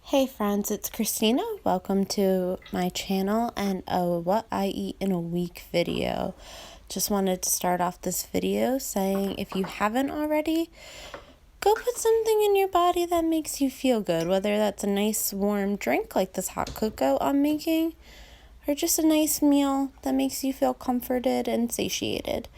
Hey friends, it's Christina. Welcome to my channel and a what I eat in a week video. Just wanted to start off this video saying if you haven't already, go put something in your body that makes you feel good, whether that's a nice warm drink like this hot cocoa I'm making, or just a nice meal that makes you feel comforted and satiated.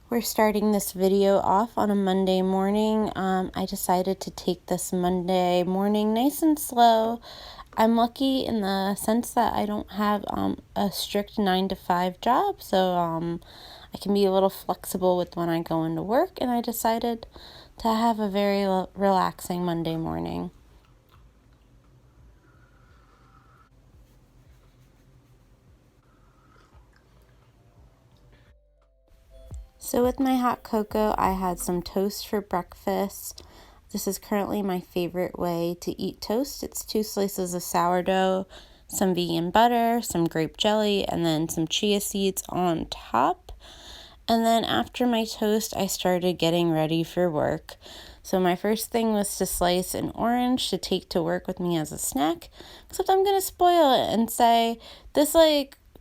We're starting this video off on a Monday morning. I decided to take this Monday morning nice and slow. I'm lucky in the sense that I don't have a strict 9-to-5 job, so I can be a little flexible with when I go into work, and I decided to have a very relaxing Monday morning. So with my hot cocoa, I had some toast for breakfast. This is currently my favorite way to eat toast. It's 2 slices of sourdough, some vegan butter, some grape jelly, and then some chia seeds on top. And then after my toast, I started getting ready for work. So my first thing was to slice an orange to take to work with me as a snack, except I'm going to spoil it and say this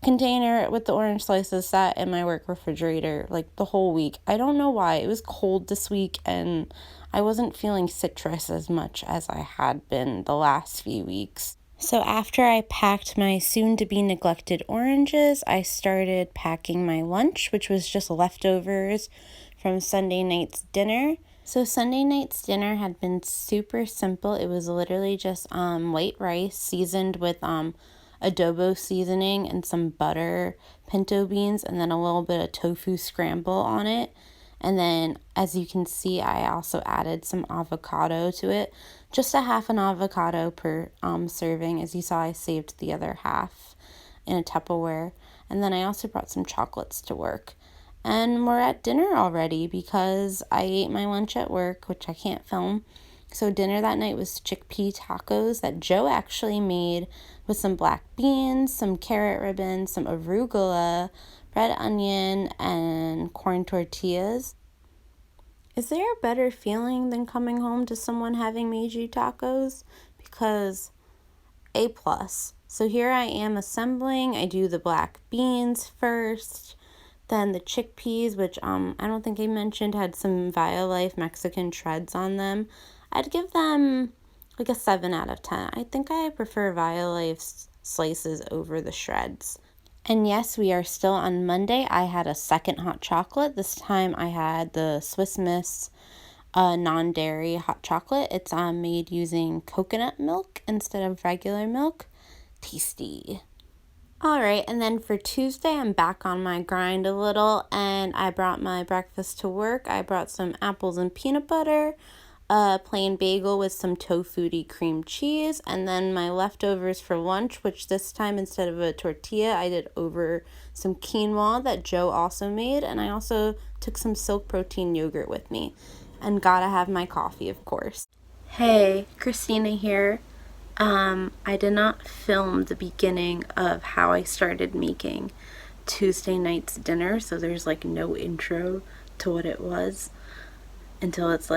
container with the orange slices sat in my work refrigerator the whole week. I don't know why. It was cold this week and I wasn't feeling citrus as much as I had been the last few weeks. So after I packed my soon-to-be neglected oranges, I started packing my lunch, which was just leftovers from Sunday night's dinner. So Sunday night's dinner had been super simple. It was literally just white rice seasoned with adobo seasoning and some butter, pinto beans, and then a little bit of tofu scramble on it. And then, as you can see, I also added some avocado to it. Just a half an avocado per serving. As you saw, I saved the other half in a Tupperware. And then I also brought some chocolates to work. And we're at dinner already because I ate my lunch at work, which I can't film. So dinner that night was chickpea tacos that Joe actually made with some black beans, some carrot ribbons, some arugula, red onion, and corn tortillas. Is there a better feeling than coming home to someone having made you tacos? Because A+. So here I am assembling. I do the black beans first, then the chickpeas, which I don't think I mentioned had some Violife Mexican shreds on them. I'd give them a 7 out of 10. I think I prefer Violife's slices over the shreds. And yes, we are still on Monday. I had a second hot chocolate. This time I had the Swiss Miss non-dairy hot chocolate. It's made using coconut milk instead of regular milk. Tasty. Alright, and then for Tuesday, I'm back on my grind a little, and I brought my breakfast to work. I brought some apples and peanut butter, a plain bagel with some tofu cream cheese, and then my leftovers for lunch, which this time instead of a tortilla, I did over some quinoa that Joe also made, and I also took some silk protein yogurt with me. And gotta have my coffee, of course. Hey, Christina here. I did not film the beginning of how I started making Tuesday night's dinner, so there's no intro to what it was until it's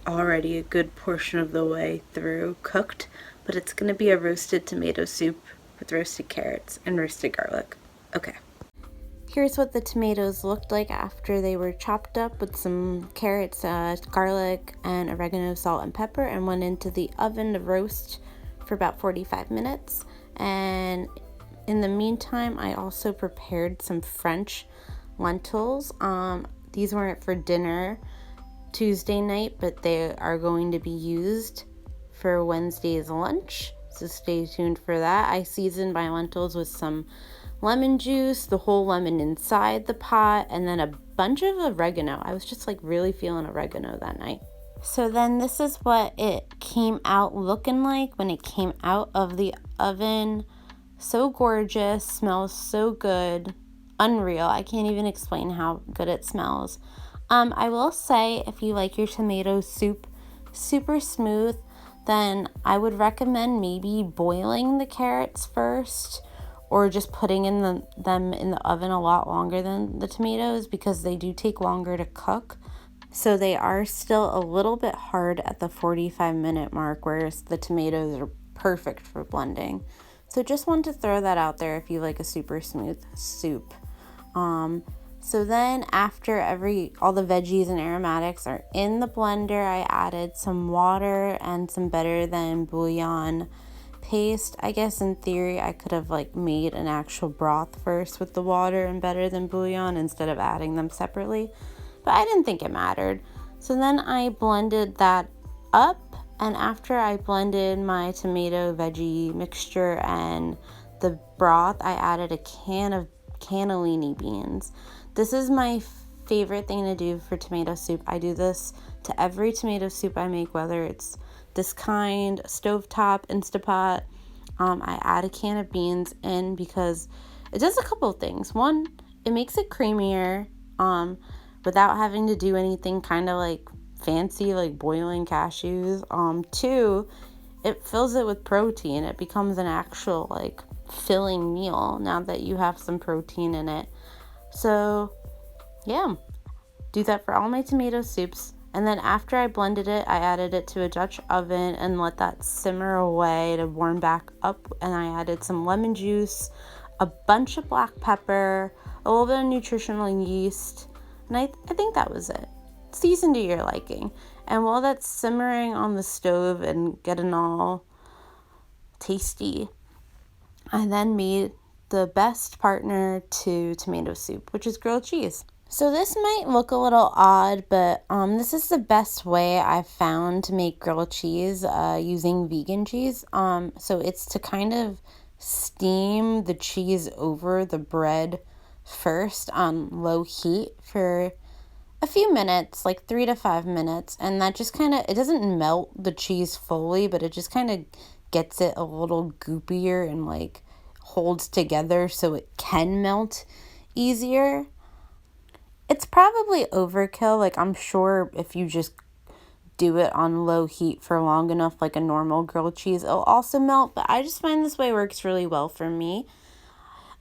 already a good portion of the way through cooked, but it's going to be a roasted tomato soup with roasted carrots and roasted garlic. Okay. Here's what the tomatoes looked like after they were chopped up with some carrots, garlic, and oregano, salt, and pepper, and went into the oven to roast for about 45 minutes. And in the meantime, I also prepared some French lentils. These weren't for dinner Tuesday night, but they are going to be used for Wednesday's lunch, so stay tuned for that. I seasoned my lentils with some lemon juice, the whole lemon inside the pot, and then a bunch of oregano. I was just really feeling oregano that night. So then this is what it came out looking like when it came out of the oven. So gorgeous, smells so good, unreal. I can't even explain how good it smells. I will say, if you like your tomato soup super smooth, then I would recommend maybe boiling the carrots first, or just putting them in the oven a lot longer than the tomatoes, because they do take longer to cook. So they are still a little bit hard at the 45-minute mark, whereas the tomatoes are perfect for blending. So just want to throw that out there if you like a super smooth soup. So then after all the veggies and aromatics are in the blender, I added some water and some better than bouillon paste. I guess in theory I could have like made an actual broth first with the water and better than bouillon instead of adding them separately, but I didn't think it mattered. So then I blended that up, and after I blended my tomato veggie mixture and the broth, I added a can of cannellini beans. This is my favorite thing to do for tomato soup. I do this to every tomato soup I make, whether it's this kind, stovetop, Instapot. I add a can of beans in because it does a couple of things. One, it makes it creamier without having to do anything kind of like fancy, like boiling cashews. Two, it fills it with protein. It becomes an actual like filling meal now that you have some protein in it. So yeah, do that for all my tomato soups. And then after I blended it, I added it to a Dutch oven and let that simmer away to warm back up. And I added some lemon juice, a bunch of black pepper, a little bit of nutritional yeast, and I think that was it. Season to your liking. And while that's simmering on the stove and getting all tasty, I then made the best partner to tomato soup, which is grilled cheese. So this might look a little odd, but this is the best way I've found to make grilled cheese using vegan cheese. So it's to kind of steam the cheese over the bread first on low heat for a few minutes, like 3 to 5 minutes, and that just kind of, it doesn't melt the cheese fully, but it just kind of gets it a little goopier and like holds together so it can melt easier. It's probably overkill. Like, I'm sure if you just do it on low heat for long enough, like a normal grilled cheese, it'll also melt. But I just find this way works really well for me.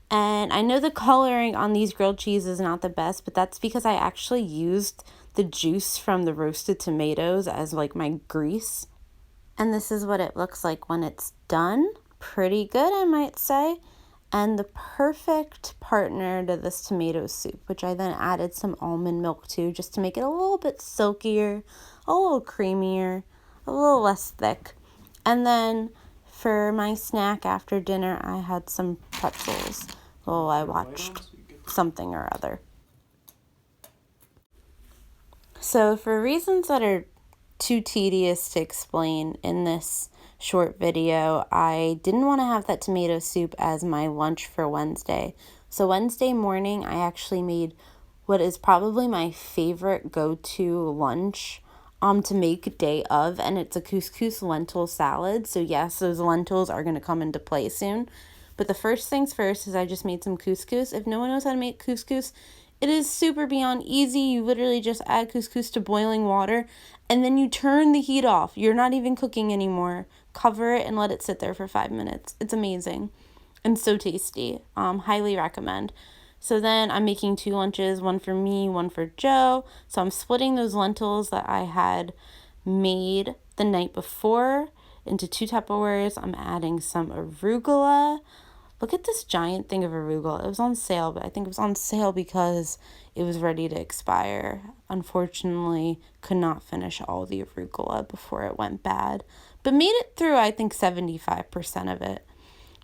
And I know the coloring on these grilled cheese is not the best, but that's because I actually used the juice from the roasted tomatoes as like my grease. And this is what it looks like when it's done. Pretty good, I might say. And the perfect partner to this tomato soup, which I then added some almond milk to, just to make it a little bit silkier, a little creamier, a little less thick. And then for my snack after dinner, I had some pretzels while I watched something or other. So for reasons that are too tedious to explain in this short video, I didn't want to have that tomato soup as my lunch for Wednesday. So Wednesday morning, I actually made what is probably my favorite go-to lunch to make day of, and it's a couscous lentil salad. So yes, those lentils are going to come into play soon. But the first things first is I just made some couscous. If no one knows how to make couscous, it is super beyond easy. You literally just add couscous to boiling water, and then you turn the heat off. You're not even cooking anymore. Cover it and let it sit there for 5 minutes. It's amazing and so tasty. Highly recommend. So then I'm making 2 lunches, one for me, one for Joe. So I'm splitting those lentils that I had made the night before into 2 Tupperwares. I'm adding some arugula. Look at this giant thing of arugula. It was on sale, but I think it was on sale because it was ready to expire. Unfortunately, could not finish all the arugula before it went bad, but made it through, I think, 75% of it.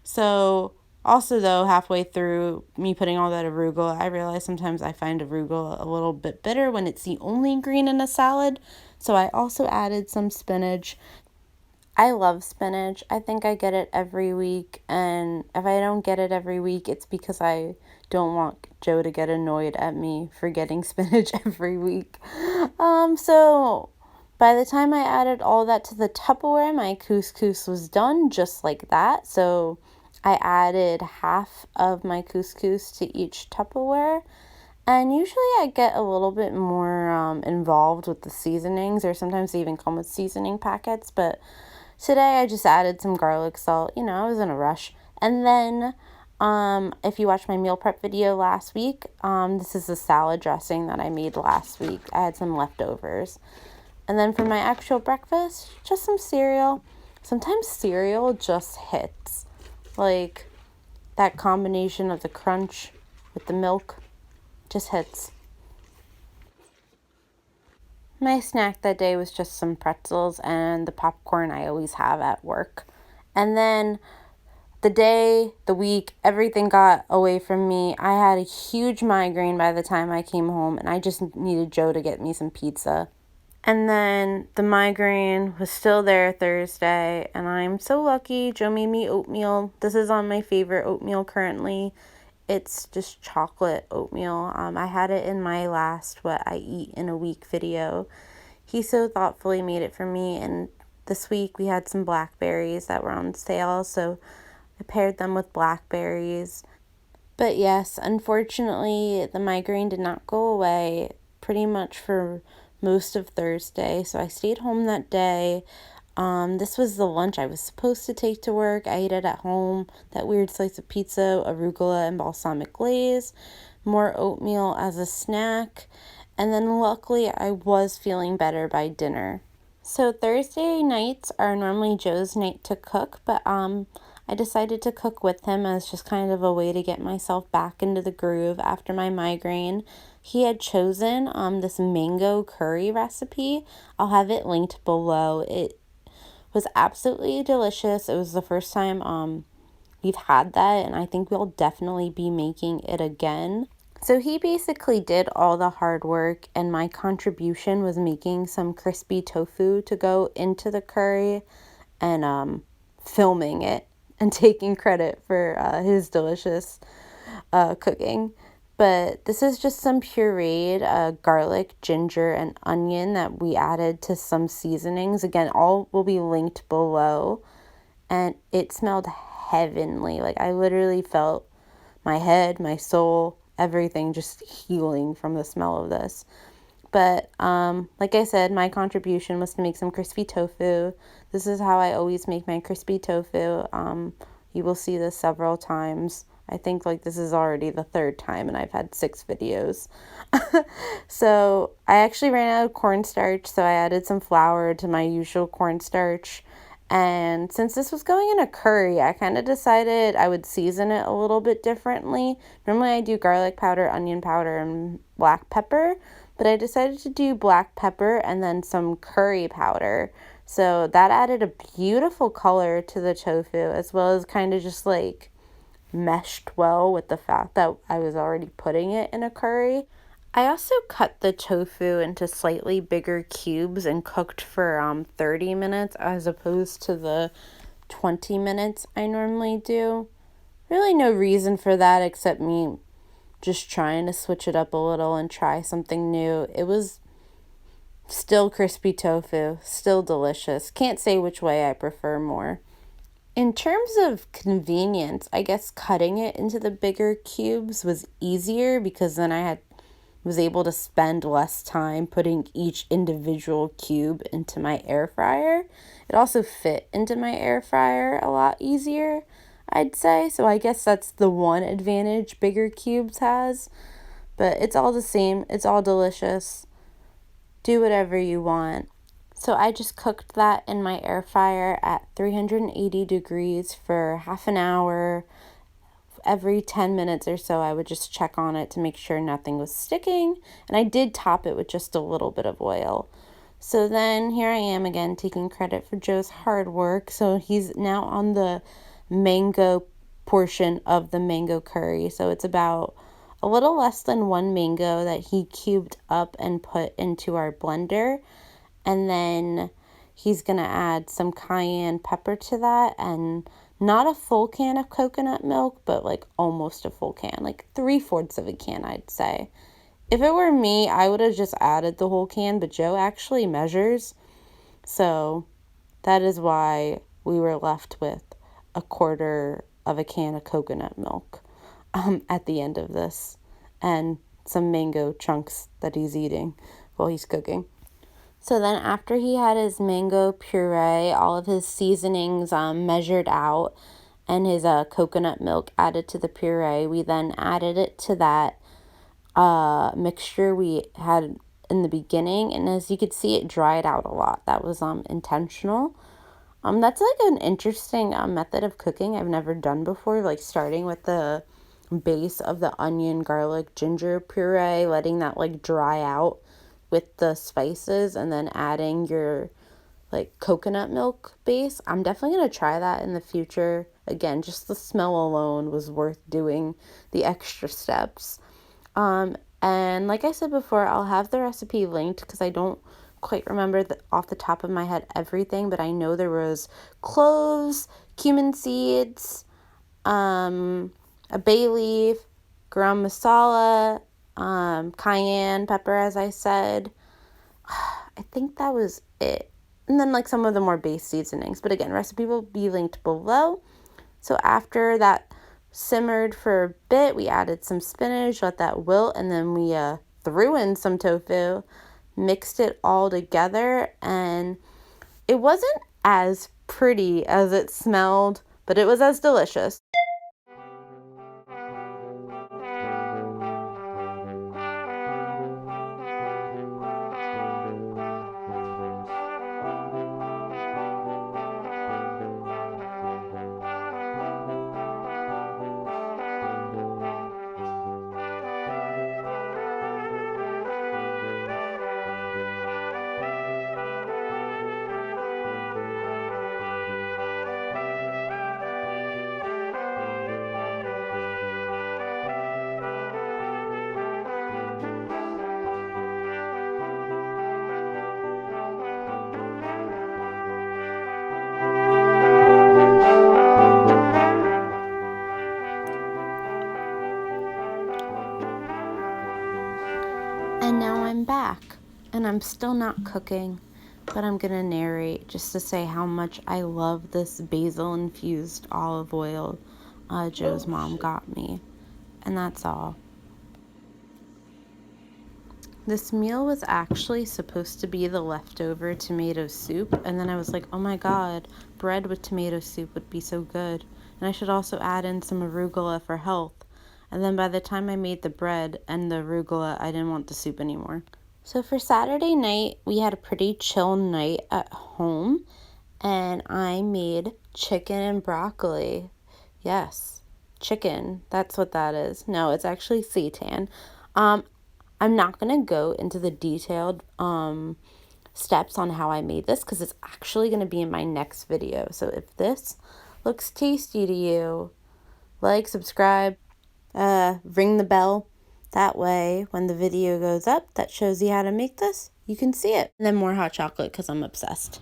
So also, though, halfway through me putting all that arugula, I realized sometimes I find arugula a little bit bitter when it's the only green in a salad. So I also added some spinach. I love spinach. I think I get it every week, and if I don't get it every week, it's because I don't want Joe to get annoyed at me for getting spinach every week. So by the time I added all that to the Tupperware, my couscous was done just like that. So I added half of my couscous to each Tupperware. And usually I get a little bit more involved with the seasonings, or sometimes they even come with seasoning packets, but today I just added some garlic salt. You know, I was in a rush. And then if you watched my meal prep video last week, this is the salad dressing that I made last week. I had some leftovers. And then for my actual breakfast, just some cereal. sometimes cereal just hits. Like, that combination of the crunch with the milk just hits. My snack that day was just some pretzels and the popcorn I always have at work. And then the day, the week, everything got away from me. I had a huge migraine by the time I came home, and I just needed Joe to get me some pizza. And then the migraine was still there Thursday, and I'm so lucky. Joe made me oatmeal. This is on my favorite oatmeal currently. It's just chocolate oatmeal. I had it in my last What I Eat in a Week video. He so thoughtfully made it for me, and this week we had some blackberries that were on sale, so I paired them with blackberries. But yes, unfortunately, the migraine did not go away pretty much for most of Thursday, so I stayed home that day. This was the lunch I was supposed to take to work. I ate it at home, that weird slice of pizza, arugula, and balsamic glaze, more oatmeal as a snack, and then luckily I was feeling better by dinner. So Thursday nights are normally Joe's night to cook, but I decided to cook with him as just kind of a way to get myself back into the groove after my migraine. He had chosen this mango curry recipe. I'll have it linked below. It was absolutely delicious. It was the first time we've had that, and I think we'll definitely be making it again. So he basically did all the hard work, and my contribution was making some crispy tofu to go into the curry and filming it and taking credit for his delicious cooking. But this is just some pureed garlic, ginger, and onion that we added to some seasonings. Again, all will be linked below. And it smelled heavenly. Like, I literally felt my head, my soul, everything just healing from the smell of this. But like I said, my contribution was to make some crispy tofu. This is how I always make my crispy tofu. You will see this several times. I think like this is already the third time and I've had 6 videos. So I actually ran out of cornstarch, so I added some flour to my usual cornstarch. And since this was going in a curry, I kind of decided I would season it a little bit differently. Normally I do garlic powder, onion powder, and black pepper, but I decided to do black pepper and then some curry powder. So that added a beautiful color to the tofu, as well as kind of just like meshed well with the fact that I was already putting it in a curry. I also cut the tofu into slightly bigger cubes and cooked for 30 minutes as opposed to the 20 minutes I normally do. Really no reason for that except me just trying to switch it up a little and try something new. It was still crispy tofu, still delicious. Can't say which way I prefer more. In terms of convenience, I guess cutting it into the bigger cubes was easier because then I was able to spend less time putting each individual cube into my air fryer. It also fit into my air fryer a lot easier, I'd say. So I guess that's the one advantage bigger cubes has. But it's all the same. It's all delicious. Do whatever you want. So I just cooked that in my air fryer at 380 degrees for half an hour. Every 10 minutes or so, I would just check on it to make sure nothing was sticking. And I did top it with just a little bit of oil. So then here I am again taking credit for Joe's hard work. So he's now on the mango portion of the mango curry. So it's about a little less than 1 mango that he cubed up and put into our blender. And then he's going to add some cayenne pepper to that, and not a full can of coconut milk, but like almost a full can, like 3/4 of a can, I'd say. If it were me, I would have just added the whole can, but Joe actually measures. So that is why we were left with 1/4 of a can of coconut milk at the end of this, and some mango chunks that he's eating while he's cooking. So then after he had his mango puree, all of his seasonings measured out, and his coconut milk added to the puree, we then added it to that mixture we had in the beginning. And as you could see, it dried out a lot. That was intentional. That's like an interesting method of cooking I've never done before, like starting with the base of the onion, garlic, ginger puree, letting that like dry out with the spices, and then adding your like coconut milk base. I'm definitely going to try that in the future. Again, just the smell alone was worth doing the extra steps. And like I said before, I'll have the recipe linked because I don't quite remember off the top of my head everything, but I know there was cloves, cumin seeds, a bay leaf, garam masala, cayenne pepper, as I said. I think that was it. And then like some of the more base seasonings. But again, recipe will be linked below. So after that simmered for a bit, we added some spinach, let that wilt, and then we threw in some tofu, mixed it all together, and it wasn't as pretty as it smelled, but it was as delicious. And now I'm back, and I'm still not cooking, but I'm gonna narrate just to say how much I love this basil infused olive oil Joe's mom got me, and that's all. This meal was actually supposed to be the leftover tomato soup, and then I was like, oh my god, bread with tomato soup would be so good, and I should also add in some arugula for health. And then by the time I made the bread and the arugula, I didn't want the soup anymore. So for Saturday night, we had a pretty chill night at home, and I made chicken and broccoli. Yes, chicken. That's what that is. No, it's actually seitan. I'm not going to go into the detailed steps on how I made this because it's actually going to be in my next video. So if this looks tasty to you, like, subscribe, ring the bell. That way, when the video goes up that shows you how to make this, you can see it. And then more hot chocolate because I'm obsessed.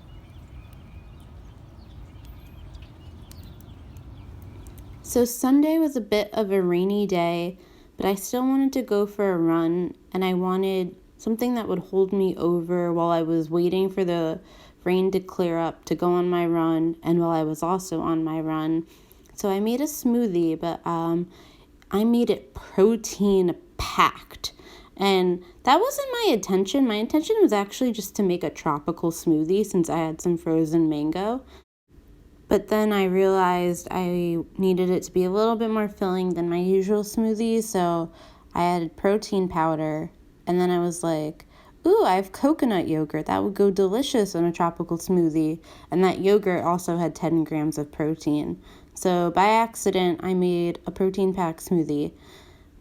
So Sunday was a bit of a rainy day, but I still wanted to go for a run, and I wanted something that would hold me over while I was waiting for the rain to clear up to go on my run, and while I was also on my run. So I made a smoothie, but I made it protein packed. And that wasn't my intention. My intention was actually just to make a tropical smoothie since I had some frozen mango. But then I realized I needed it to be a little bit more filling than my usual smoothie, so I added protein powder. And then I was like, ooh, I have coconut yogurt. That would go delicious in a tropical smoothie. And that yogurt also had 10 grams of protein. So by accident, I made a protein-packed smoothie.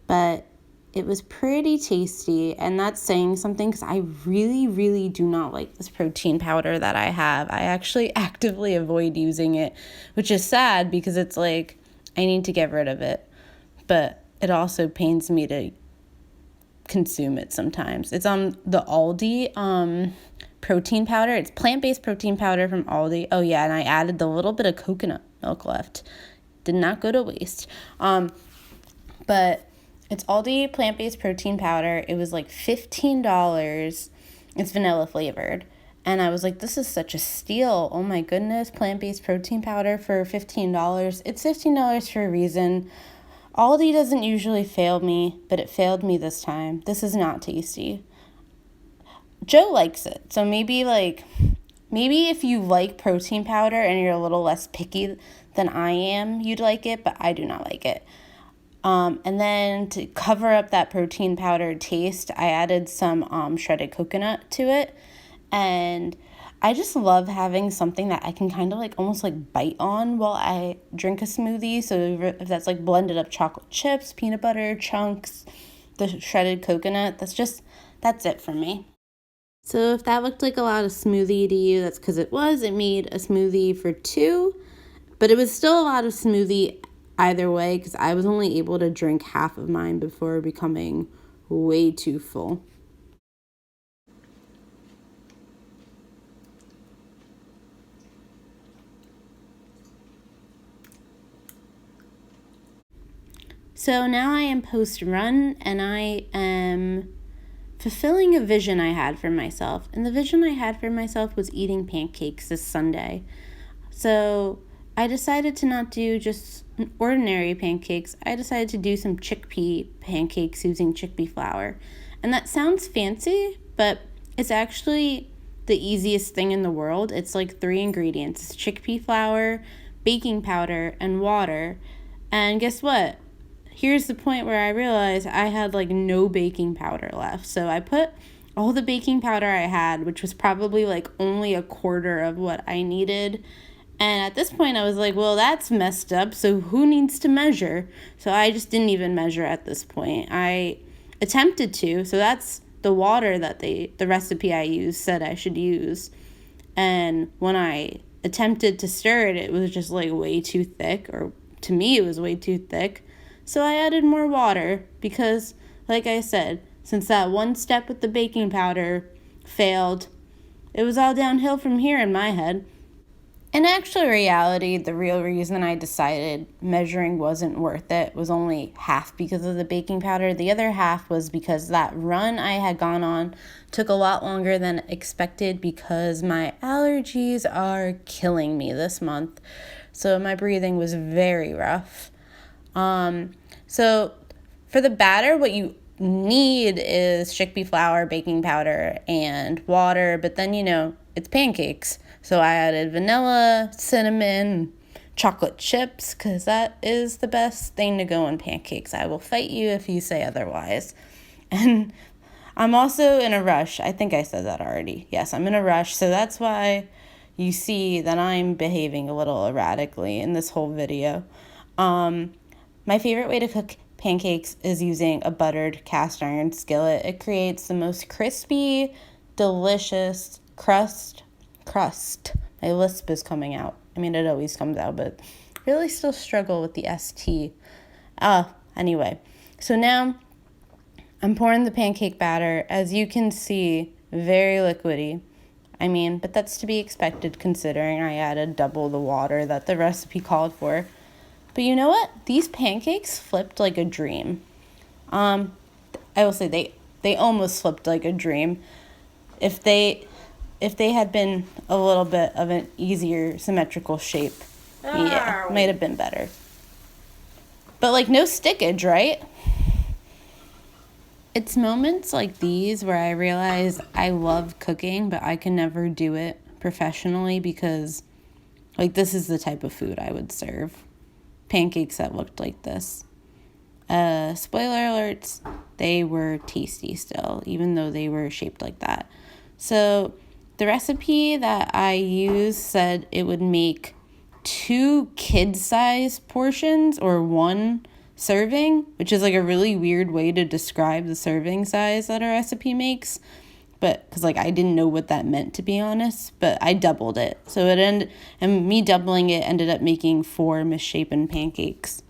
But it was pretty tasty, and that's saying something because I really, really do not like this protein powder that I have. I actually actively avoid using it, which is sad because it's like I need to get rid of it. But it also pains me to consume it sometimes. It's on the Aldi protein powder. It's plant-based protein powder from Aldi. Oh yeah, and I added the little bit of coconut milk left. Did not go to waste. But it's Aldi plant-based protein powder. It was like $15. It's vanilla flavored. And I was like, this is such a steal. Oh my goodness, plant-based protein powder for $15. It's $15 for a reason. Aldi doesn't usually fail me, but it failed me this time. This is not tasty. Joe likes it. So maybe if you like protein powder and you're a little less picky than I am, you'd like it, but I do not like it. And then to cover up that protein powder taste, I added some shredded coconut to it. And I just love having something that I can kind of like almost like bite on while I drink a smoothie. So if that's like blended up chocolate chips, peanut butter, chunks, the shredded coconut, that's it for me. So if that looked like a lot of smoothie to you, that's because it was. It made a smoothie for two, but it was still a lot of smoothie either way because I was only able to drink half of mine before becoming way too full. So now I am post-run and I am fulfilling a vision I had for myself. And the vision I had for myself was eating pancakes this Sunday. So I decided to not do just ordinary pancakes. I decided to do some chickpea pancakes using chickpea flour. And that sounds fancy, but it's actually the easiest thing in the world. It's like 3 ingredients. It's chickpea flour, baking powder, and water. And guess what? Here's the point where I realized I had like no baking powder left. So I put all the baking powder I had, which was probably like only a quarter of what I needed. And at this point I was like, well, that's messed up. So who needs to measure? So I just didn't even measure at this point. I attempted to. So that's the water that the recipe I used said I should use. And when I attempted to stir it, it was just like way too thick, or to me it was way too thick. So I added more water because, like I said, since that one step with the baking powder failed, it was all downhill from here in my head. In actual reality, the real reason I decided measuring wasn't worth it was only half because of the baking powder. The other half was because that run I had gone on took a lot longer than expected because my allergies are killing me this month. So my breathing was very rough. So for the batter, what you need is chickpea flour, baking powder, and water, but then, it's pancakes. So I added vanilla, cinnamon, chocolate chips, because that is the best thing to go on pancakes. I will fight you if you say otherwise. And I'm also in a rush. I think I said that already. Yes, I'm in a rush, so that's why you see that I'm behaving a little erratically in this whole video. My favorite way to cook pancakes is using a buttered cast iron skillet. It creates the most crispy, delicious crust. My lisp is coming out. I mean, it always comes out, but really still struggle with the ST. Anyway, so now I'm pouring the pancake batter. As you can see, very liquidy. But that's to be expected considering I added double the water that the recipe called for. But you know what? These pancakes flipped like a dream. I will say they almost flipped like a dream. If they had been a little bit of an easier symmetrical shape, yeah, might have been better. But like no stickage, right? It's moments like these where I realize I love cooking, but I can never do it professionally because like this is the type of food I would serve. Pancakes that looked like this. Spoiler alerts, they were tasty still, even though they were shaped like that. So the recipe that I used said it would make 2 kid-sized portions or 1 serving, which is like a really weird way to describe the serving size that a recipe makes. But because I didn't know what that meant, to be honest, but I doubled it. So me doubling it ended up making 4 misshapen pancakes.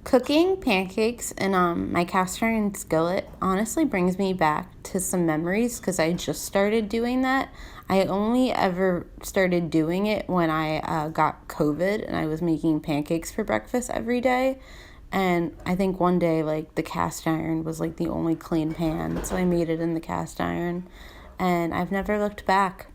Cooking pancakes in my cast iron skillet honestly brings me back to some memories because I just started doing that. I only ever started doing it when I got COVID and I was making pancakes for breakfast every day. And I think one day, the cast iron was, the only clean pan, so I made it in the cast iron, and I've never looked back.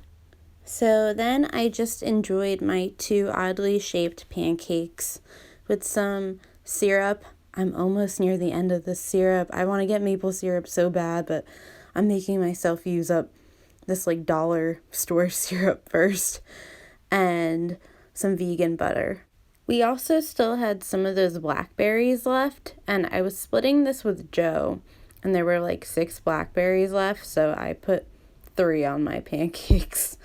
So then I just enjoyed my 2 oddly shaped pancakes with some syrup. I'm almost near the end of the syrup. I want to get maple syrup so bad, but I'm making myself use up this, dollar store syrup first, and some vegan butter. We also still had some of those blackberries left, and I was splitting this with Joe, and there were 6 blackberries left, so I put 3 on my pancakes.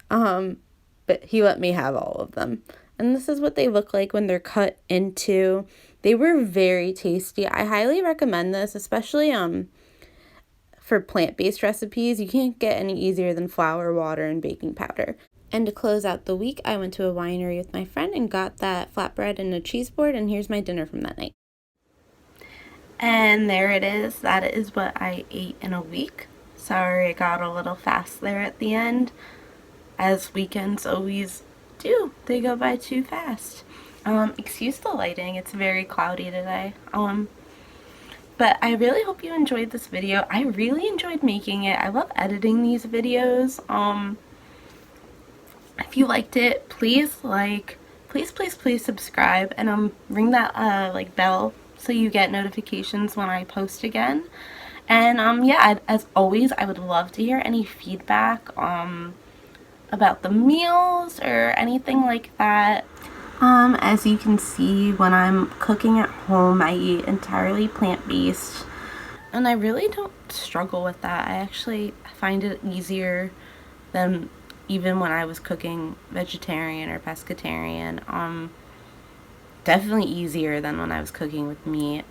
But he let me have all of them. And this is what they look like when they're cut into. They were very tasty. I highly recommend this, especially for plant-based recipes. You can't get any easier than flour, water, and baking powder. And to close out the week, I went to a winery with my friend and got that flatbread and a cheese board, and here's my dinner from that night. And there it is. That is what I ate in a week. Sorry, I got a little fast there at the end, as weekends always do. They go by too fast. Excuse the lighting. It's very cloudy today. But I really hope you enjoyed this video. I really enjoyed making it. I love editing these videos. If you liked it, please please subscribe, and ring that like bell so you get notifications when I post again. And yeah, as always, I would love to hear any feedback about the meals or anything like that. As you can see, when I'm cooking at home, I eat entirely plant-based, and I really don't struggle with that. I actually find it easier than even when I was cooking vegetarian or pescatarian. Definitely easier than when I was cooking with meat.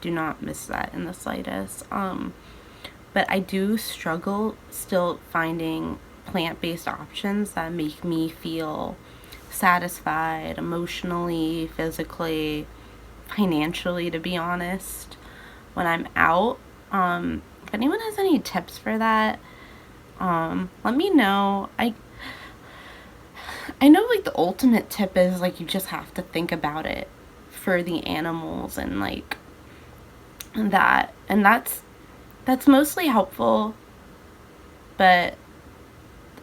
Do not miss that in the slightest. But I do struggle still finding plant-based options that make me feel satisfied emotionally, physically, financially, to be honest, when I'm out. If anyone has any tips for that, let me know. I know, like, the ultimate tip is, like, you just have to think about it for the animals and, like, that, and that's mostly helpful. But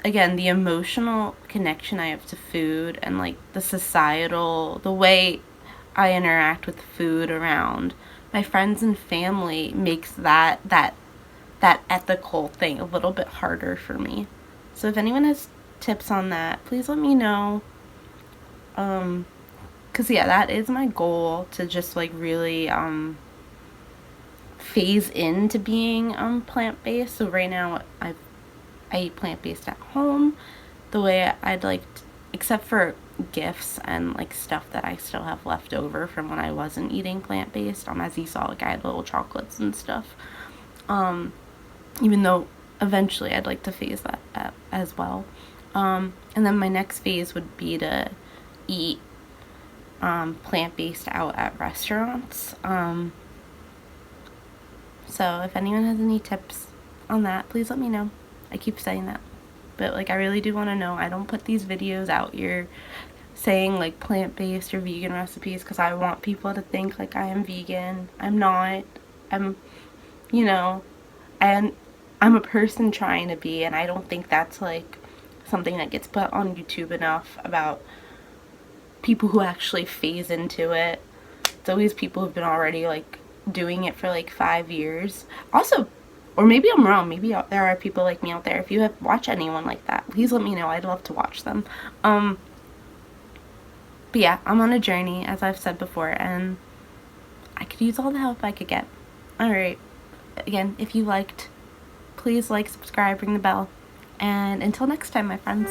again, the emotional connection I have to food, and like the way I interact with food around my friends and family, makes that ethical thing a little bit harder for me. So if anyone has tips on that, please let me know. Cause yeah, that is my goal, to just like really phase into being plant-based. So right now I eat plant-based at home the way I'd like, except for gifts and like stuff that I still have left over from when I wasn't eating plant-based. As you saw, like, I had little chocolates and stuff. Even though eventually I'd like to phase that as well. And then my next phase would be to eat plant-based out at restaurants. So if anyone has any tips on that, please let me know. I keep saying that, but like, I really do want to know. I don't put these videos out here saying like plant-based or vegan recipes because I want people to think like I am vegan. I'm not. I'm, and I'm a person trying to be, and I don't think that's like something that gets put on YouTube enough about people who actually phase into it. It's always people who've been already like doing it for like 5 years. Also, or maybe I'm wrong, maybe there are people like me out there. If you have watched anyone like that, please let me know. I'd love to watch them. But yeah, I'm on a journey, as I've said before, and I could use all the help I could get. Alright, again, if you liked, please like, subscribe, ring the bell, and until next time, my friends.